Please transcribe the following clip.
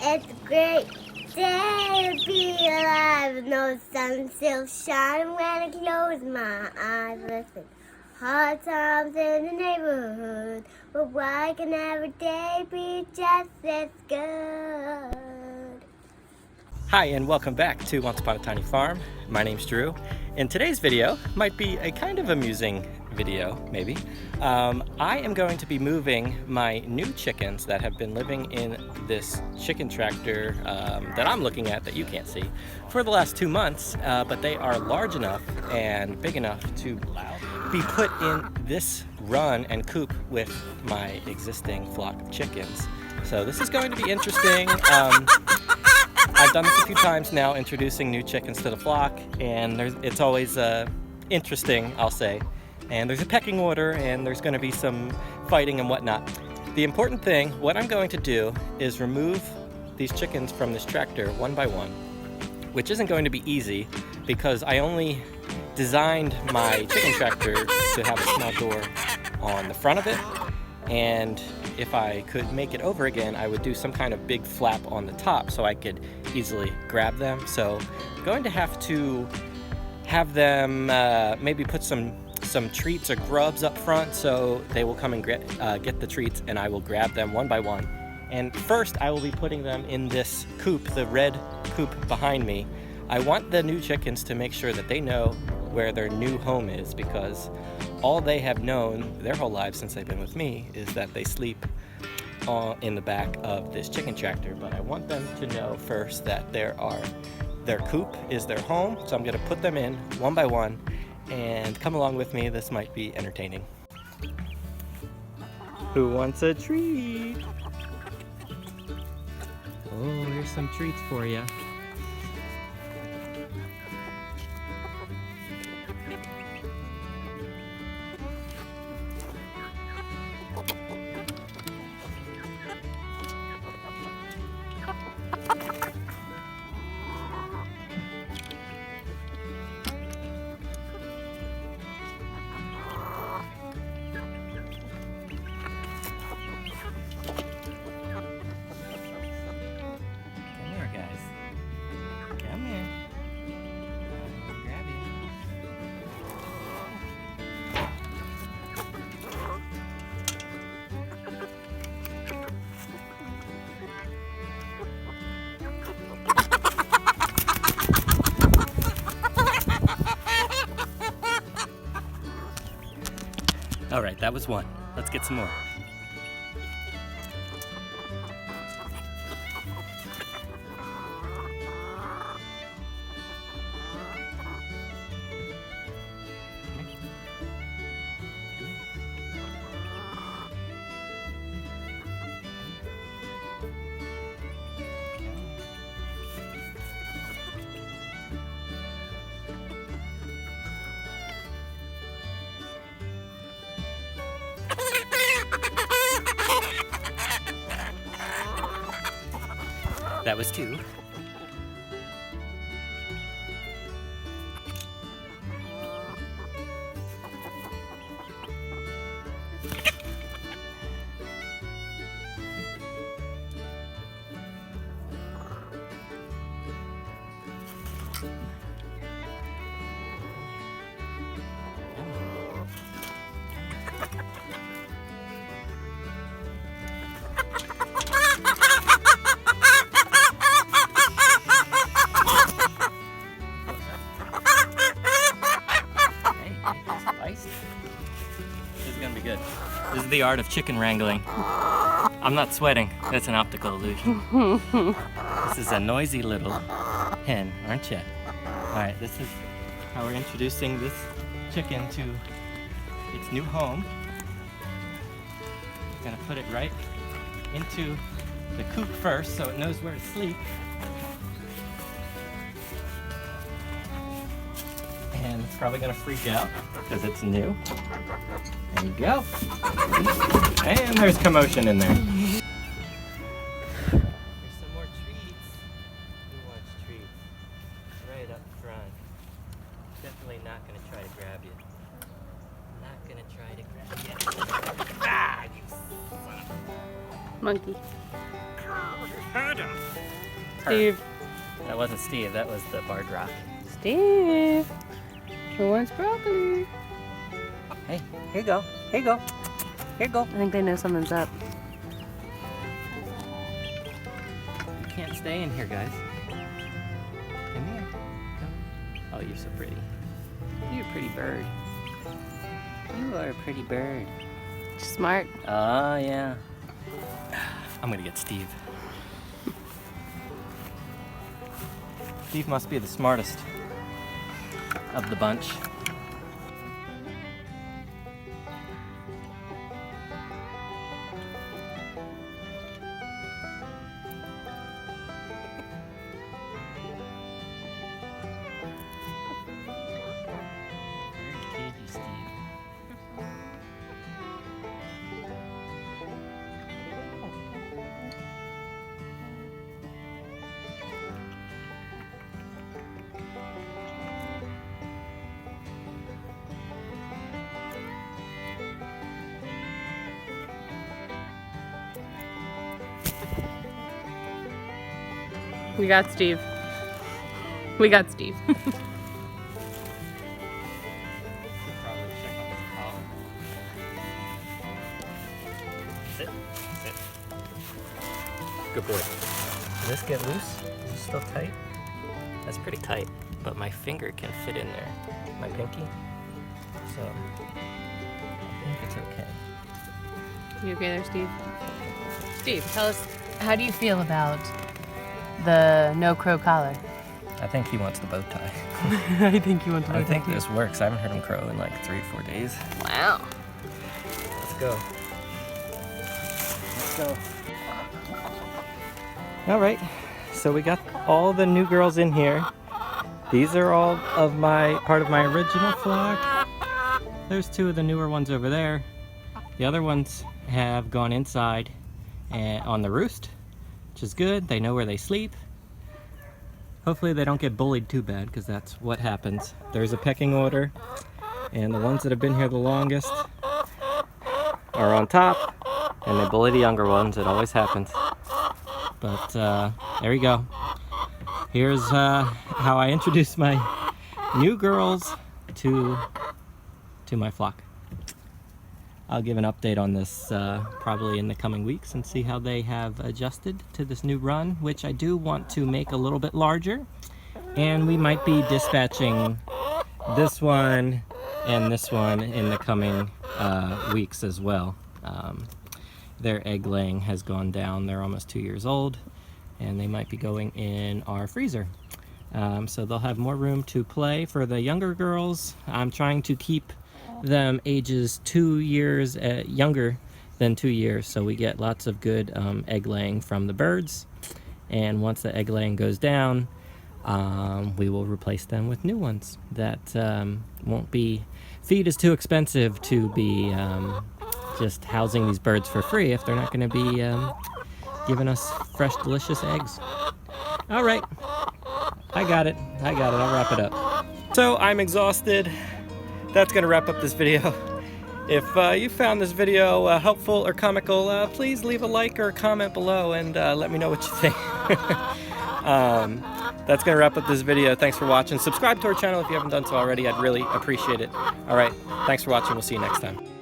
It's a great day to be alive. No sun still shining when I close my eyes. Listen, hard times in the neighborhood, but why can every day be just as good? Hi and welcome back to Once Upon a Tiny Farm. My name's Drew. And today's video might be a kind of amusing video, maybe. I am going to be moving my new chickens that have been living in this chicken tractor that I'm looking at that you can't see for the last 2 months, but they are large enough and big enough to be put in this run and coop with my existing flock of chickens. So this is going to be interesting. I've done this a few times now, introducing new chickens to the flock, and it's always interesting, I'll say. And there's a pecking order, and there's going to be some fighting and whatnot. The important thing, what I'm going to do, is remove these chickens from this tractor one by one, which isn't going to be easy because I only designed my chicken tractor to have a small door on the front of it, and if I could make it over again, I would do some kind of big flap on the top so I could easily grab them. So I'm going to have them maybe put some treats or grubs up front so they will come and get the treats, and I will grab them one by one. And first I will be putting them in this coop, the red coop behind me. I want the new chickens to make sure that they know where their new home is, because all they have known their whole lives since they've been with me is that they sleep in the back of this chicken tractor. But I want them to know first that their coop is their home. So I'm going to put them in one by one, and come along with me. This might be entertaining. Who wants a treat? Oh, here's some treats for you. All right, that was one. Let's get some more. That was two. This is gonna be good. This is the art of chicken wrangling. I'm not sweating. That's an optical illusion. This is a noisy little hen, aren't you? Alright, this is how we're introducing this chicken to its new home. I'm gonna put it right into the coop first so it knows where to sleep. And it's probably gonna freak out because it's new. There you go. And there's commotion in there. There's some more treats. Who wants treats? Right up front. Definitely not gonna try to grab you. Not gonna try to grab you. Ah, you son of a... Monkey. Hurt. Steve. That wasn't Steve, that was the barred rock. Steve. Who wants broccoli? Hey, here you go. Here you go. Here you go. I think they know something's up. You can't stay in here, guys. Come here. Come. Oh, you're so pretty. You're a pretty bird. You are a pretty bird. Smart. Oh, yeah. I'm gonna get Steve. Steve must be the smartest of the bunch. Very cagey, Steve. We got Steve. We got Steve. Should probably check on his collar. Sit. Sit. Good boy. Did this get loose? Is it still tight? That's pretty tight, but my finger can fit in there. My pinky. So, I think it's okay. You okay there, Steve? Steve, tell us, how do you feel about the no crow collar? I think he wants the bow tie. I think you want to. I think this works. I haven't heard him crow in like 3 or 4 days. Wow. Let's go. Let's go. All right, so we got all the new girls in here. These are all of part of my original flock. There's 2 of the newer ones over there. The other ones have gone inside and on the roost, which is good. They know where they sleep. Hopefully they don't get bullied too bad, because that's what happens. There's a pecking order, and the ones that have been here the longest are on top, and they bully the younger ones. It always happens. But there you go. Here's how I introduce my new girls to my flock. I'll give an update on this probably in the coming weeks and see how they have adjusted to this new run, which I do want to make a little bit larger. And we might be dispatching this one and this one in the coming weeks as well. Their egg laying has gone down. They're almost 2 years old, and they might be going in our freezer. So they'll have more room to play. For the younger girls, I'm trying to keep them ages 2 years younger than 2 years, so we get lots of good egg laying from the birds. And once the egg laying goes down, we will replace them with new ones that won't be. Feed is too expensive to be just housing these birds for free if they're not going to be giving us fresh, delicious eggs. All right, I got it. I'll wrap it up. So I'm exhausted. That's going to wrap up this video. If you found this video helpful or comical, please leave a like or a comment below and let me know what you think. That's going to wrap up this video. Thanks for watching. Subscribe to our channel if you haven't done so already. I'd really appreciate it. All right, thanks for watching. We'll see you next time.